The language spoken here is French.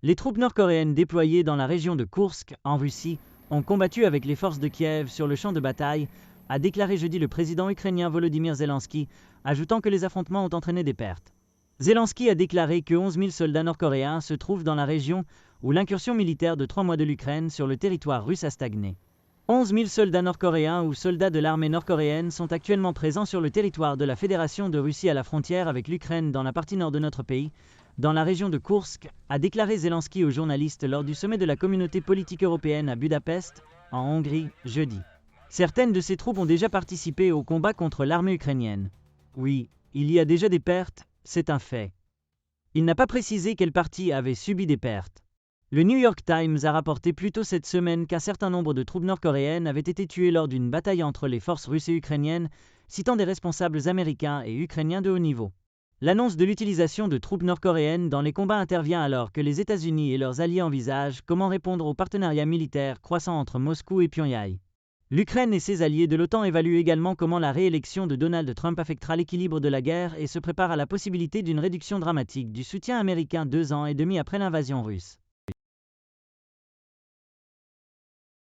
Les troupes nord-coréennes déployées dans la région de Koursk, en Russie, ont combattu avec les forces de Kiev sur le champ de bataille, a déclaré jeudi le président ukrainien Volodymyr Zelensky, ajoutant que les affrontements ont entraîné des pertes. Zelensky a déclaré que 11 000 soldats nord-coréens se trouvent dans la région où l'incursion militaire de 3 mois de l'Ukraine sur le territoire russe a stagné. 11 000 soldats nord-coréens ou soldats de l'armée nord-coréenne sont actuellement présents sur le territoire de la Fédération de Russie à la frontière avec l'Ukraine dans la partie nord de notre pays, dans la région de Koursk, a déclaré Zelensky aux journalistes lors du sommet de la communauté politique européenne à Budapest, en Hongrie, jeudi. Certaines de ces troupes ont déjà participé au combat contre l'armée ukrainienne. Oui, il y a déjà des pertes, c'est un fait. Il n'a pas précisé quelle partie avait subi des pertes. Le New York Times a rapporté plus tôt cette semaine qu'un certain nombre de troupes nord-coréennes avaient été tuées lors d'une bataille entre les forces russes et ukrainiennes, citant des responsables américains et ukrainiens de haut niveau. L'annonce de l'utilisation de troupes nord-coréennes dans les combats intervient alors que les États-Unis et leurs alliés envisagent comment répondre au partenariat militaire croissant entre Moscou et Pyongyang. L'Ukraine et ses alliés de l'OTAN évaluent également comment la réélection de Donald Trump affectera l'équilibre de la guerre et se préparent à la possibilité d'une réduction dramatique du soutien américain 2 ans et demi après l'invasion russe.